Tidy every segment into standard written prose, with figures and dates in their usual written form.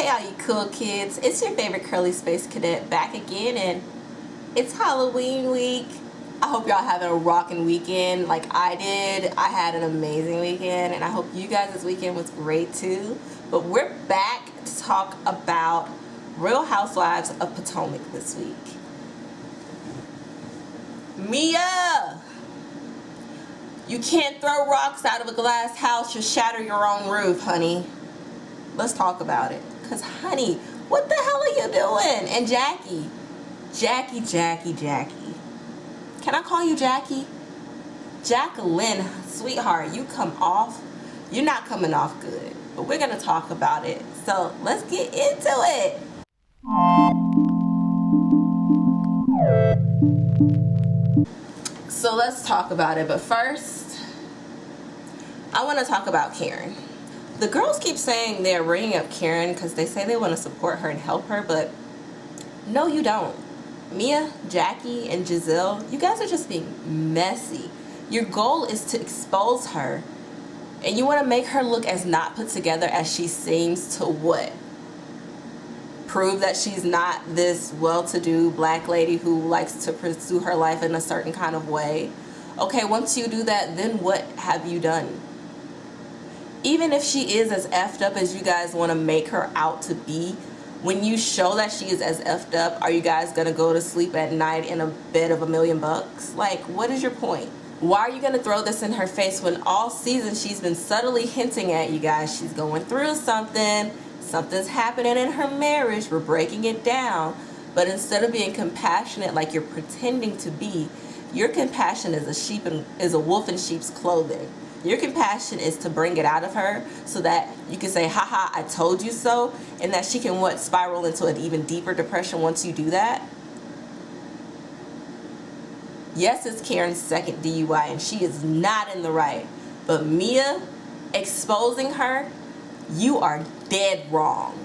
Hey all you cool kids, it's your favorite curly space cadet back again, and it's Halloween week. I hope y'all having a rocking weekend like I did. I had an amazing weekend, and I hope you guys this weekend was great too. But we're back to talk about Real Housewives of Potomac this week. Mia! You can't throw rocks out of a glass house, you'll shatter your own roof, honey. Let's talk about it. Because, honey, what the hell are you doing? And Jackie. Can I call you Jackie? Jacqueline, sweetheart, you come off. You're not coming off good. But we're going to talk about it. So, let's get into it. So, let's talk about it. But first, I want to talk about Karen. The girls keep saying they're bringing up Karen because they say they want to support her and help her, but no, you don't. Mia, Jackie, and Giselle, you guys are just being messy. Your goal is to expose her, and you want to make her look as not put together as she seems to what? Prove that she's not this well-to-do black lady who likes to pursue her life in a certain kind of way. Okay, once you do that, then what have you done? Even if she is as effed up as you guys want to make her out to be, when you show that she is as effed up, are you guys going to go to sleep at night in a bed of $1 million? Like, what is your point? Why are you going to throw this in her face when all season she's been subtly hinting at you guys she's going through something, something's happening in her marriage, we're breaking it down. But instead of being compassionate like you're pretending to be, your compassion is a wolf in sheep's clothing. Your compassion is to bring it out of her so that you can say, haha, I told you so, and that she can spiral into an even deeper depression once you do that. Yes, it's Karen's second DUI, and she is not in the right. But Mia, exposing her, you are dead wrong.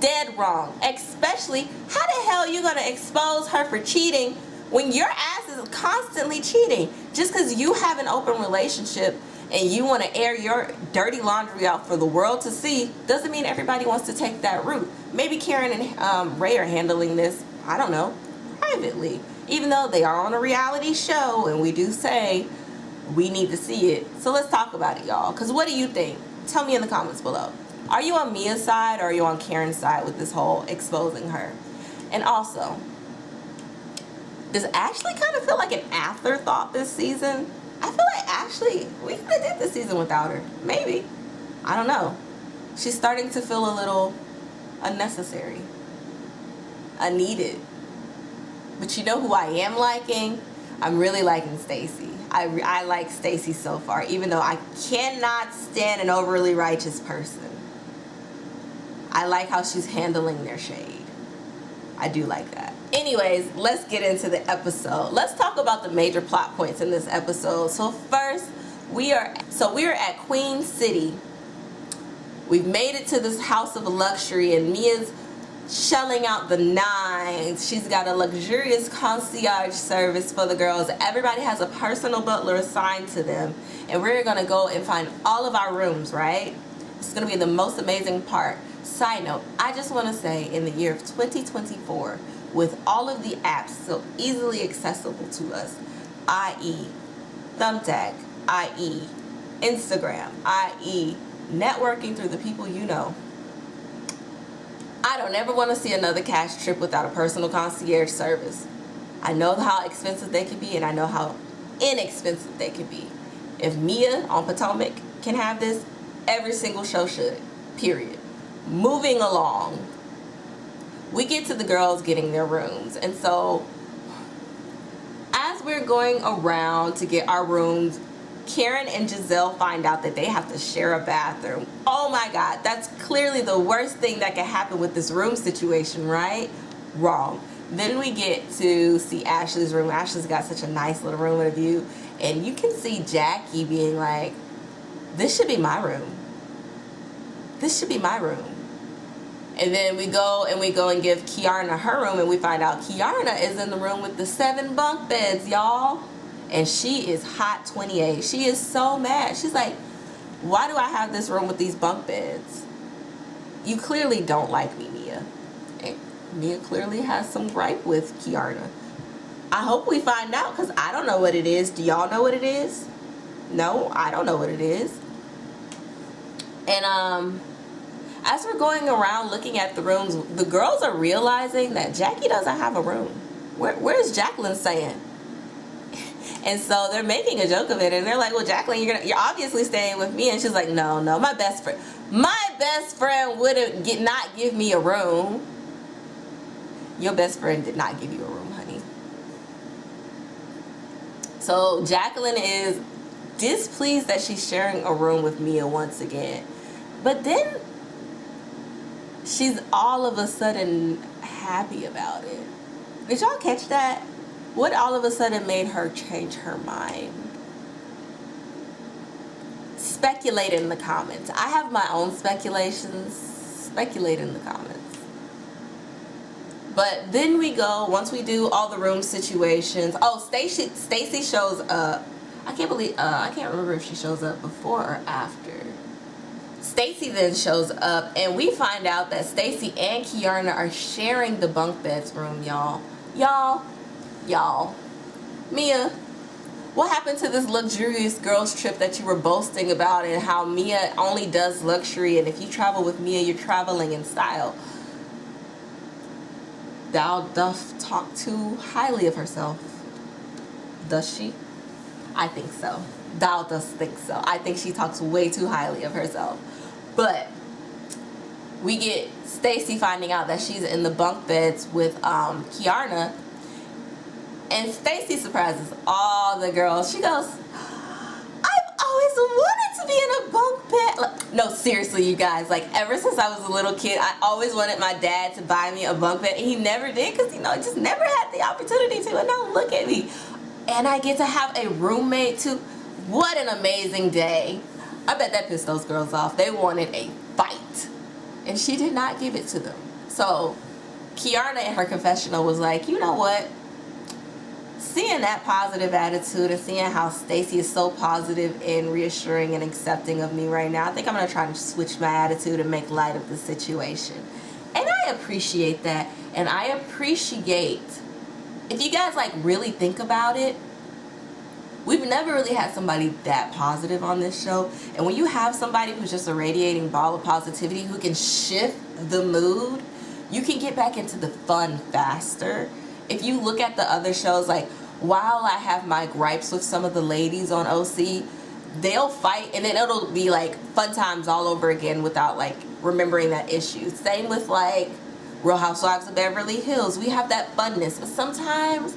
Dead wrong. Especially, how the hell are you going to expose her for cheating when your ass is constantly cheating? Just because you have an open relationship and you want to air your dirty laundry out for the world to see doesn't mean everybody wants to take that route. Maybe Karen and Ray are handling this, I don't know, privately. Even though they are on a reality show and we do say we need to see it. So let's talk about it, y'all. Because what do you think? Tell me in the comments below. Are you on Mia's side or are you on Karen's side with this whole exposing her? And also, does Ashley kind of feel like an afterthought this season? I feel like Ashley, we could have did this season without her. Maybe. I don't know. She's starting to feel a little unnecessary. Unneeded. But you know who I am liking? I'm really liking Stacey. I like Stacey so far, even though I cannot stand an overly righteous person. I like how she's handling their shade. I do like that. Anyways, let's get into the episode. Let's talk about the major plot points in this episode. So first, we are at Queen City. We've made it to this house of luxury, and Mia's shelling out the nines. She's got a luxurious concierge service for the girls. Everybody has a personal butler assigned to them, and we're gonna go and find all of our rooms, right? It's gonna be the most amazing part. Side note, I just want to say, in the year of 2024, with all of the apps so easily accessible to us, i.e. Thumbtack, i.e. Instagram, i.e. networking through the people you know, I don't ever want to see another cash trip without a personal concierge service. I know how expensive they can be, and I know how inexpensive they can be. If Mia on Potomac can have this, every single show should, period. Moving along, we get to the girls getting their rooms, and so as we're going around to get our rooms, Karen and Giselle find out that they have to share a bathroom. Oh my God, that's clearly the worst thing that can happen with this room situation, right? Wrong. Then we get to see Ashley's room. Ashley's got such a nice little room with a view, and you can see Jackie being like, this should be my room. This should be my room. And then we go and give Keiarna her room, and we find out Keiarna is in the room with the 7 bunk beds, y'all. And she is hot 28. She is so mad. She's like, why do I have this room with these bunk beds? you clearly don't like me, Mia. And Mia clearly has some gripe with Keiarna. I hope we find out, because I don't know what it is. Do y'all know what it is? No, I don't know what it is. And as we're going around looking at the rooms, the girls are realizing that Jackie doesn't have a room. Where's Jacqueline saying? And so they're making a joke of it, and they're like, well, Jacqueline, you're obviously staying with me. And she's like, no, my best friend would not give me a room. Your best friend did not give you a room, honey. So Jacqueline is displeased that she's sharing a room with Mia once again. But then she's all of a sudden happy about it. Did y'all catch that? What all of a sudden made her change her mind? Speculate in the comments. I have my own speculations. Speculate in the comments. But then we go, once we do all the room situations. Oh, Stacey shows up. I can't remember if she shows up before or after. Stacey then shows up, and we find out that Stacey and Keiarna are sharing the bunk beds room, y'all. Y'all. Mia, what happened to this luxurious girls trip that you were boasting about, and how Mia only does luxury, and if you travel with Mia, you're traveling in style? Thou doth talk too highly of herself. Does she? I think so. Thou does think so. I think she talks way too highly of herself. But we get Stacey finding out that she's in the bunk beds with Keiarna. And Stacey surprises all the girls. She goes, I've always wanted to be in a bunk bed. No, seriously, you guys. Like, ever since I was a little kid, I always wanted my dad to buy me a bunk bed. And he never did, because, I just never had the opportunity to. And now look at me. And I get to have a roommate, too. What an amazing day. I bet that pissed those girls off. They wanted a fight. And she did not give it to them. So, Keiarna in her confessional was like, you know what? Seeing that positive attitude and seeing how Stacey is so positive and reassuring and accepting of me right now, I think I'm going to try to switch my attitude and make light of the situation. And I appreciate that. And I appreciate, if you guys really think about it, we've never really had somebody that positive on this show. And when you have somebody who's just a radiating ball of positivity who can shift the mood, you can get back into the fun faster. If you look at the other shows, while I have my gripes with some of the ladies on OC, they'll fight and then it'll be fun times all over again without remembering that issue. Same with Real Housewives of Beverly Hills. We have that funness, but sometimes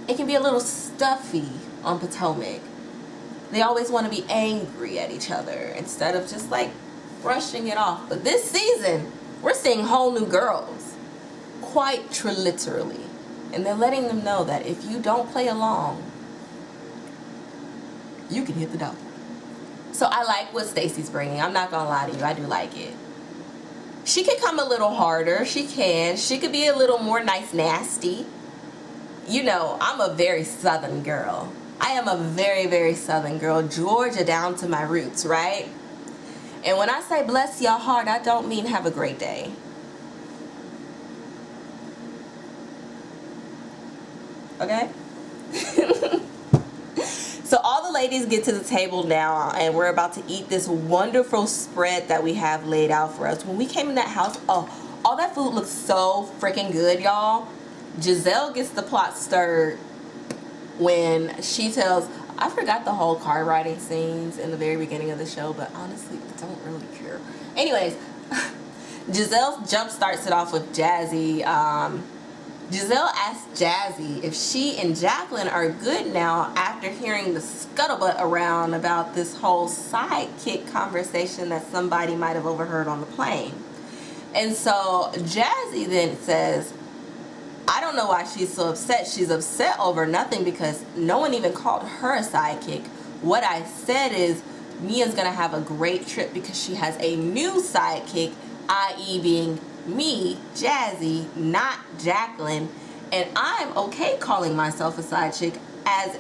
it can be a little stuffy on Potomac. They always want to be angry at each other instead of just brushing it off. But this season, we're seeing whole new girls, quite literally. And they're letting them know that if you don't play along, you can hit the door. So I like what Stacey's bringing. I'm not going to lie to you. I do like it. She could come a little harder. She can. She could be a little more nice nasty. I'm a very Southern girl. I am a very, very Southern girl. Georgia down to my roots, right? And when I say bless your heart, I don't mean have a great day. Okay? So all the ladies get to the table now, and we're about to eat this wonderful spread that we have laid out for us. When we came in that house, all that food looks so freaking good, y'all. Giselle gets the plot stirred when she tells, I forgot the whole car riding scenes in the very beginning of the show, but honestly, I don't really care. Anyways, Giselle jump starts it off with Jazzy. Giselle asks Jazzy if she and Jacqueline are good now after hearing the scuttlebutt around about this whole sidekick conversation that somebody might have overheard on the plane. And so Jazzy then says, I don't know why she's so upset. She's upset over nothing because no one even called her a sidekick. What I said is Mia's going to have a great trip because she has a new sidekick, i.e. being me, Jazzy, not Jacqueline, and I'm okay calling myself a side chick. as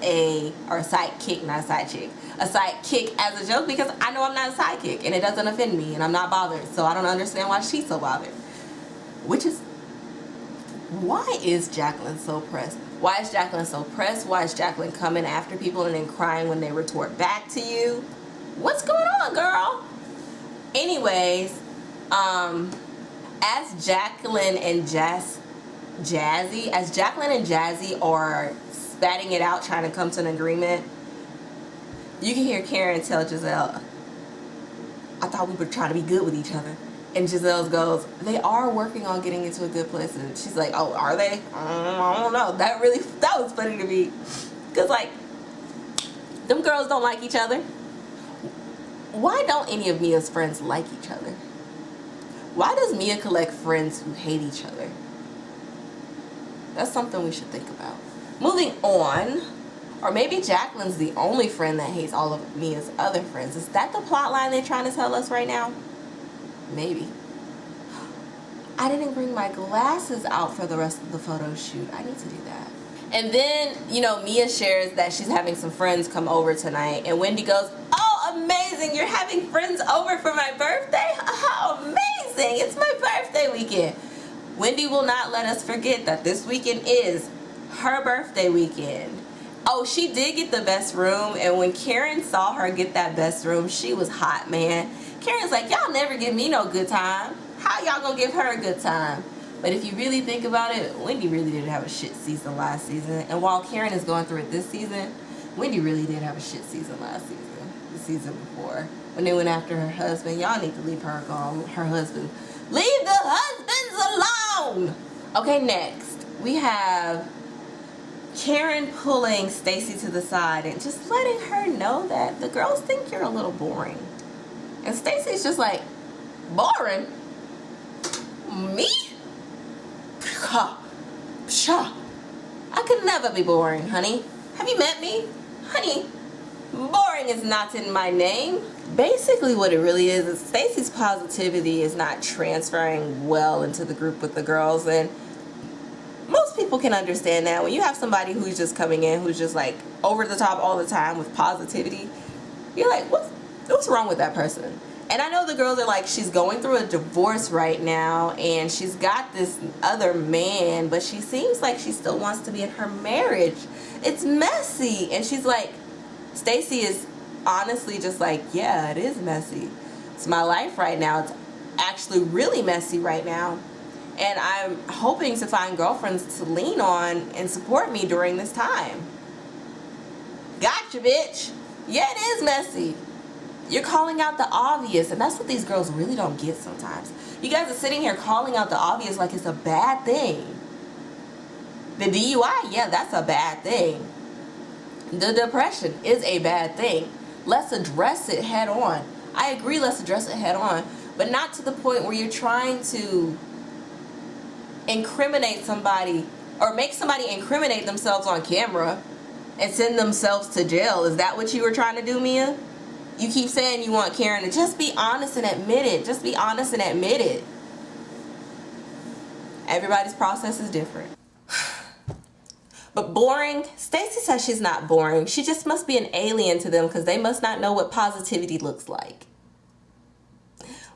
or a sidekick, not a side chick, a sidekick as a joke because I know I'm not a sidekick and it doesn't offend me and I'm not bothered. So I don't understand why she's so bothered. Which is, why is Jacqueline so pressed? Why is Jacqueline so pressed? Why is Jacqueline coming after people and then crying when they retort back to you? What's going on, girl? Anyways, as Jacqueline and Jazzy are spatting it out, trying to come to an agreement, you can hear Karen tell Giselle, I thought we were trying to be good with each other. And Giselle goes, they are working on getting into a good place. And she's like, oh, are they? I don't know. That was funny to me. Because, like, them girls don't like each other. Why don't any of Mia's friends like each other? Why does Mia collect friends who hate each other? That's something we should think about. Moving on, or maybe Jacqueline's the only friend that hates all of Mia's other friends. Is that the plot line they're trying to tell us right now? Maybe. I didn't bring my glasses out for the rest of the photo shoot. I need to do that. And then, you know, Mia shares that she's having some friends come over tonight. And Wendy goes, oh, amazing. You're having friends over for my birthday? How amazing. It's my birthday weekend. Wendy will not let us forget that this weekend is her birthday weekend. Oh, she did get the best room. And when Karen saw her get that best room, she was hot, man. Karen's like, y'all never give me no good time. How y'all gonna give her a good time? But if you really think about it, Wendy really did have a shit season last season. And while Karen is going through it this season, Wendy really did have a shit season last season. The season before. When they went after her husband, y'all need to leave her alone. Her husband. Leave the husbands alone! Okay, next. We have Karen pulling Stacey to the side and just letting her know that the girls think you're a little boring. And Stacey's just like, boring? Me? I could never be boring, honey. Have you met me? Honey, boring is not in my name. Basically what it really is Stacey's positivity is not transferring well into the group with the girls. And most people can understand that. When you have somebody who's just coming in, who's just like over the top all the time with positivity, you're like, what's wrong with that person? And I know the girls are like, she's going through a divorce right now and she's got this other man, but she seems like she still wants to be in her marriage. It's messy. And she's like, Stacey is honestly just like, yeah, it is messy. It's my life right now. It's actually really messy right now. And I'm hoping to find girlfriends to lean on and support me during this time. Gotcha, bitch. Yeah, it is messy. You're calling out the obvious, and that's what these girls really don't get sometimes. You guys are sitting here calling out the obvious like it's a bad thing. The DUI, yeah, that's a bad thing. The depression is a bad thing. Let's address it head on. I agree, let's address it head on, but not to the point where you're trying to incriminate somebody or make somebody incriminate themselves on camera and send themselves to jail. Is that what you were trying to do, Mia? You keep saying you want Karen to just be honest and admit it. Just be honest and admit it. Everybody's process is different. But boring? Stacey says she's not boring. She just must be an alien to them because they must not know what positivity looks like.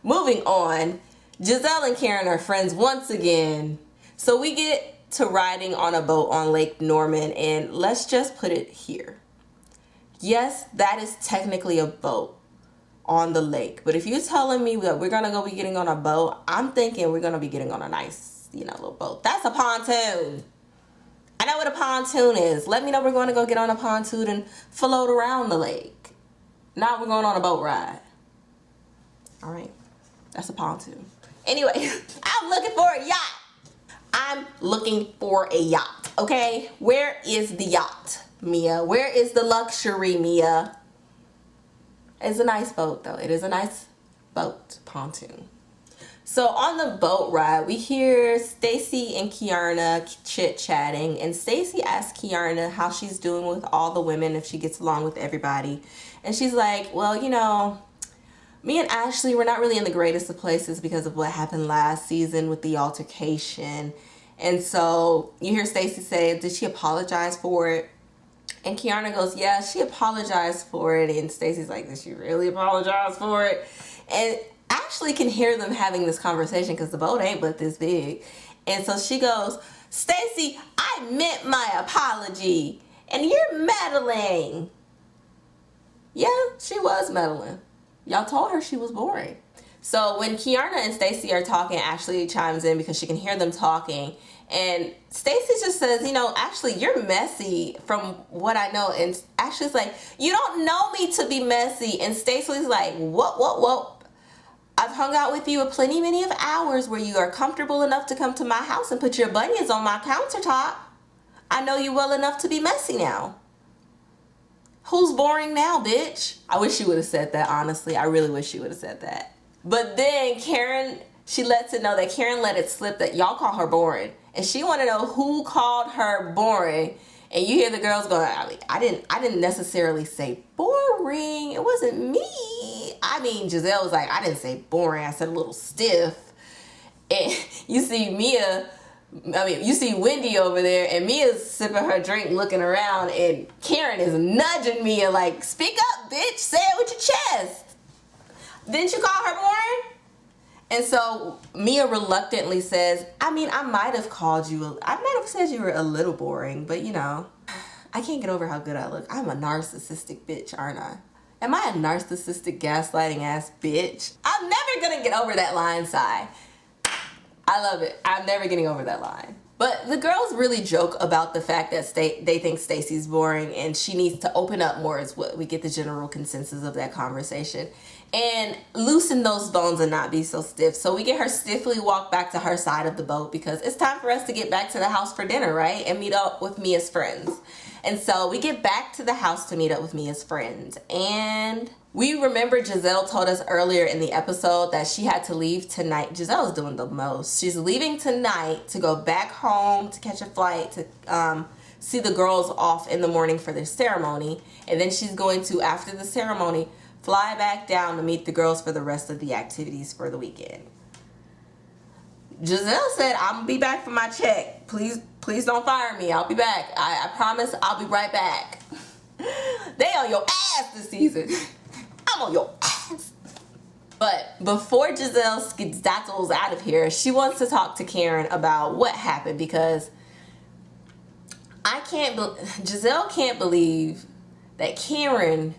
Moving on. Giselle and Karen are friends once again. So we get to riding on a boat on Lake Norman, and let's just put it here. Yes, that is technically a boat on the lake. But if you're telling me that we're going to go be getting on a boat, I'm thinking we're going to be getting on a nice, little boat. That's a pontoon. I know what a pontoon is. Let me know we're going to go get on a pontoon and float around the lake. Now we're going on a boat ride. All right. That's a pontoon. Anyway, I'm looking for a yacht. I'm looking for a yacht, okay? Where is the yacht, Mia? Where is the luxury, Mia? It's a nice boat, though. It is a nice boat, pontoon. So on the boat ride, we hear Stacey and Keiarna chit-chatting, and Stacey asks Keiarna how she's doing with all the women, if she gets along with everybody. And she's like, well, me and Ashley, we're not really in the greatest of places because of what happened last season with the altercation. And so you hear Stacey say, did she apologize for it? And Keiarna goes, yeah, she apologized for it. And Stacey's like, did she really apologize for it? And Ashley can hear them having this conversation because the boat ain't but this big. And so she goes, Stacey, I meant my apology. And you're meddling. Yeah, she was meddling. Y'all told her she was boring. So when Keiarna and Stacey are talking, Ashley chimes in because she can hear them talking. And Stacey just says, you know, Ashley, you're messy from what I know. And Ashley's like, you don't know me to be messy. And Stacey's like, what? I've hung out with you a plenty many of hours where you are comfortable enough to come to my house and put your bunions on my countertop. I know you well enough to be messy now. Who's boring now, bitch? I wish she would have said that, honestly. I really wish she would have said that. But then Karen, she lets it know that Karen let it slip that y'all call her boring. And she want to know who called her boring. And you hear the girls going, I didn't necessarily say boring. It wasn't me. I mean, Giselle was like, I didn't say boring. I said a little stiff. And you see you see Wendy over there, and Mia's sipping her drink, looking around, and Karen is nudging Mia like, speak up, bitch. Say it with your chest. Didn't you call her boring? And so Mia reluctantly says, I mean, I might have said you were a little boring, but you know, I can't get over how good I look. I'm a narcissistic bitch, aren't I? Am I a narcissistic gaslighting ass bitch? I'm never gonna get over that line, Sai. I love it. I'm never getting over that line. But the girls really joke about the fact that they think Stacey's boring and she needs to open up more is what we get the general consensus of that conversation. And loosen those bones and not be so stiff. So we get her stiffly walk back to her side of the boat because it's time for us to get back to the house for dinner, right? And meet up with Mia's friends. And so we get back to the house to meet up with Mia's friends. And we remember Giselle told us earlier in the episode that she had to leave tonight. Giselle's doing the most. She's leaving tonight to go back home to catch a flight to see the girls off in the morning for their ceremony. And then she's going to, after the ceremony, fly back down to meet the girls for the rest of the activities for the weekend. Giselle said, I'm going to be back for my check. Please don't fire me. I'll be back. I promise I'll be right back. They on your ass this season. I'm on your ass. But before Giselle skedaddles out of here, she wants to talk to Karen about what happened because Giselle can't believe that Karen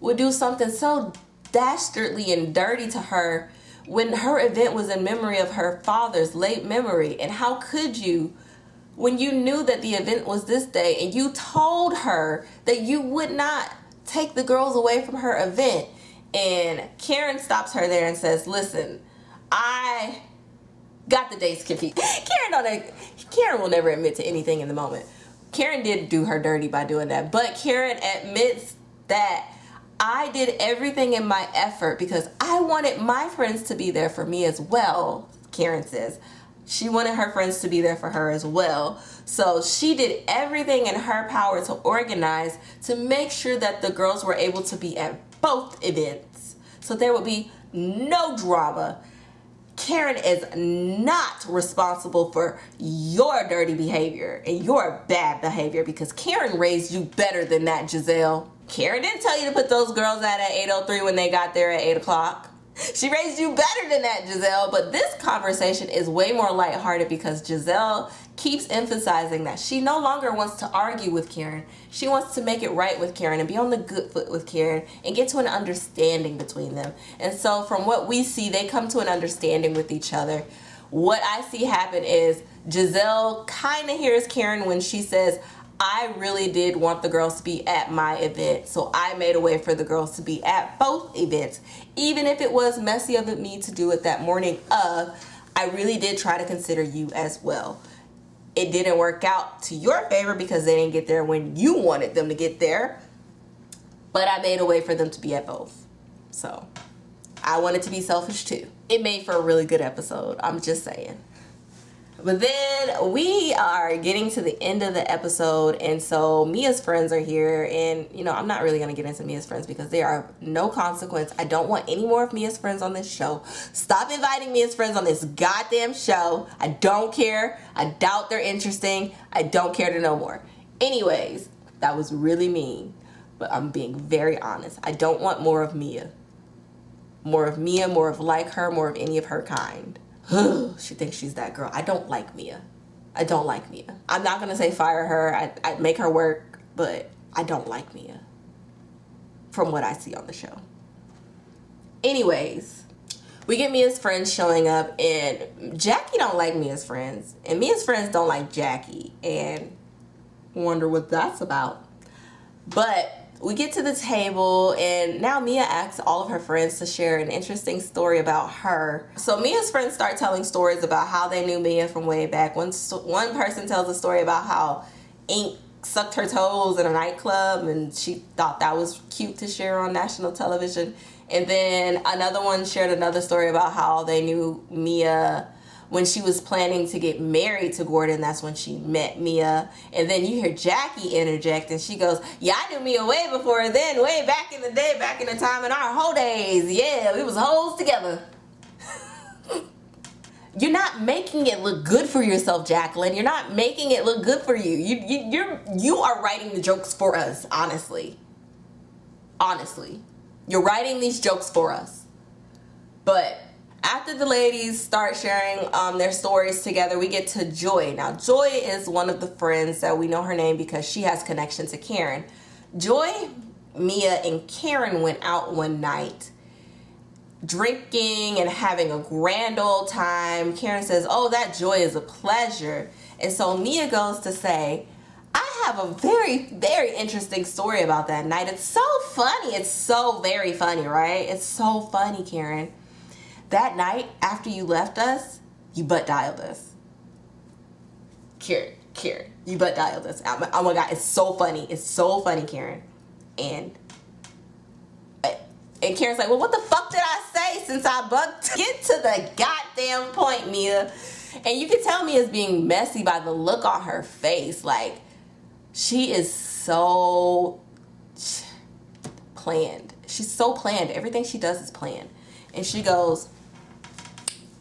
would do something so dastardly and dirty to her when her event was in memory of her father's late memory. And how could you, when you knew that the event was this day and you told her that you would not take the girls away from her event? And Karen stops her there and says, listen, I got the dates confused. Karen will never admit to anything in the moment. Karen did do her dirty by doing that, but Karen admits that I did everything in my effort because I wanted my friends to be there for me as well. Karen says she wanted her friends to be there for her as well. So she did everything in her power to organize to make sure that the girls were able to be at both events. So there would be no drama. Karen is not responsible for your dirty behavior and your bad behavior because Karen raised you better than that, Giselle. Karen didn't tell you to put those girls out at 8:03 when they got there at 8 o'clock. She raised you better than that, Giselle. But this conversation is way more lighthearted because Giselle keeps emphasizing that she no longer wants to argue with Karen. She wants to make it right with Karen and be on the good foot with Karen and get to an understanding between them. And so from what we see, they come to an understanding with each other. What I see happen is Giselle kind of hears Karen when she says, I really did want the girls to be at my event, so I made a way for the girls to be at both events. Even if it was messy of me to do it that morning I really did try to consider you as well. It didn't work out to your favor because they didn't get there when you wanted them to get there, but I made a way for them to be at both. So I wanted to be selfish too. It made for a really good episode, I'm just saying. But then we are getting to the end of the episode, and so Mia's friends are here, and you know, I'm not really going to get into Mia's friends because they are no consequence. I don't want any more of Mia's friends on this show. Stop inviting Mia's friends on this goddamn show. I don't care. I doubt they're interesting. I don't care to know more. Anyways, That was really mean. But I'm being very honest. I don't want more of Mia. More of Mia, more of like her, more of any of her kind. She thinks she's that girl. I don't like Mia. I don't like Mia. I'm not going to say fire her. I'd make her work, but I don't like Mia. From what I see on the show. Anyways, we get Mia's friends showing up, and Jackie don't like Mia's friends. And Mia's friends don't like Jackie. And wonder what that's about. But we get to the table, and now Mia asks all of her friends to share an interesting story about her. So Mia's friends start telling stories about how they knew Mia from way back. One person tells a story about how Ink sucked her toes in a nightclub, and she thought that was cute to share on national television. And then another one shared another story about how they knew Mia when she was planning to get married to Gordon. That's when she met Mia. And then you hear Jackie interject, and she goes, yeah, I knew Mia way before then, way back in the day, back in the time in our whole days. Yeah, we was hoes together. You're not making it look good for yourself, Jacqueline. You're not making it look good for you. You are writing the jokes for us, honestly. Honestly. You're writing these jokes for us. But after the ladies start sharing their stories together, we get to Joy. Now, Joy is one of the friends that we know her name because she has connection to Karen. Joy, Mia, and Karen went out one night drinking and having a grand old time. Karen says, oh, that Joy is a pleasure. And so Mia goes to say, I have a very, very interesting story about that night. It's so funny. It's so very funny, right? It's so funny, Karen. That night, after you left us, you butt dialed us. Karen, you butt dialed us. Oh my God, it's so funny. It's so funny, Karen. And Karen's like, well, what the fuck did I say since I butt? Get to the goddamn point, Mia. And you can tell Mia's being messy by the look on her face. Like, she is so planned. She's so planned. Everything she does is planned. And she goes,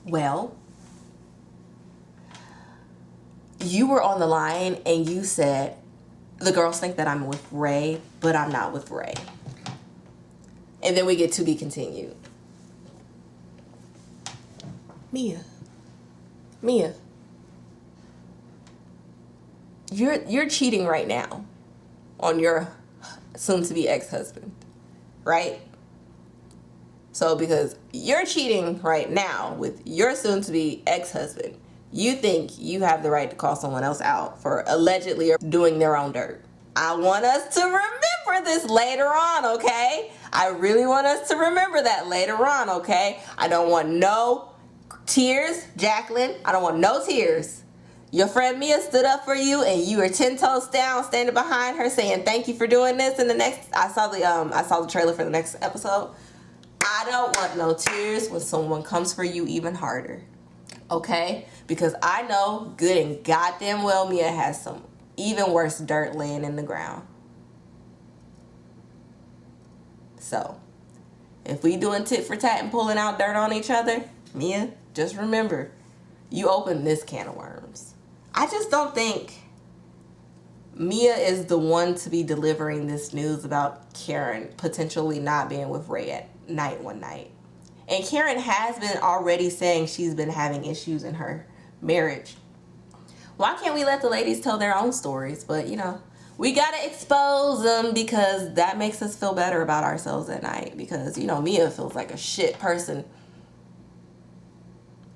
well, you were on the line and you said, the girls think that I'm with Ray, but I'm not with Ray. And then we get to be continued. Mia, you're cheating right now on your soon-to-be ex-husband, right? So because you're cheating right now with your soon-to-be ex-husband, you think you have the right to call someone else out for allegedly doing their own dirt. I want us to remember this later on, okay? I really want us to remember that later on, okay? I don't want no tears, Jacqueline. I don't want no tears. Your friend Mia stood up for you, and you were 10 toes down, standing behind her, saying thank you for doing this. In the next, I saw the trailer for the next episode. I don't want no tears when someone comes for you even harder, okay? Because I know good and goddamn well Mia has some even worse dirt laying in the ground. So, if we doing tit for tat and pulling out dirt on each other, Mia, just remember, you opened this can of worms. I just don't think Mia is the one to be delivering this news about Karen potentially not being with Ray at night one night. And Karen has been already saying she's been having issues in her marriage. Why can't we let the ladies tell their own stories? But, you know, we got to expose them because that makes us feel better about ourselves at night. Because, you know, Mia feels like a shit person.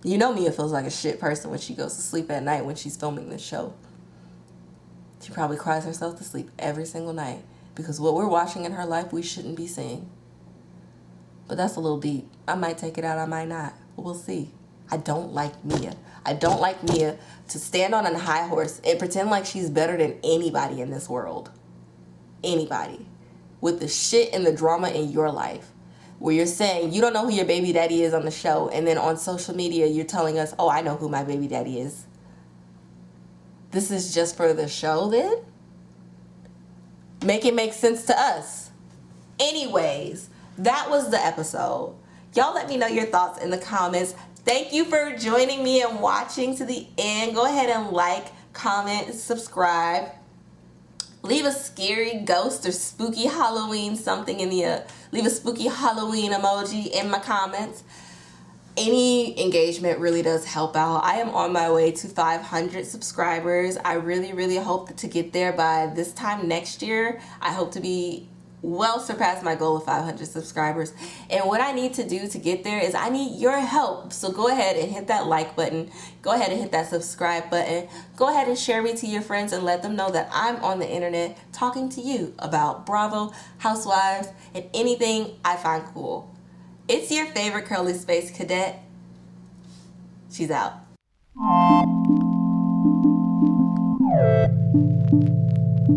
You know Mia feels like a shit person when she goes to sleep at night when she's filming this show. She probably cries herself to sleep every single night because what we're watching in her life, we shouldn't be seeing. But that's a little deep. I might take it out, I might not. We'll see. I don't like Mia. I don't like Mia to stand on a high horse and pretend like she's better than anybody in this world. Anybody. With the shit and the drama in your life. Where you're saying you don't know who your baby daddy is on the show, and then on social media you're telling us, oh, I know who my baby daddy is. This is just for the show then? Make it make sense to us. Anyways, that was the episode. Y'all let me know your thoughts in the comments. Thank you for joining me and watching to the end. Go ahead and like, comment, subscribe. Leave a scary ghost or spooky Halloween something in the leave a spooky Halloween emoji in my comments. Any engagement really does help out. I am on my way to 500 subscribers. I really hope to get there by this time next year. I hope to be well surpass my goal of 500 subscribers. And what I need to do to get there is I need your help. So go ahead and hit that like button. Go ahead and hit that subscribe button. Go ahead and share me to your friends and let them know that I'm on the internet talking to you about Bravo, Housewives, and anything I find cool. It's your favorite curly space cadet. She's out.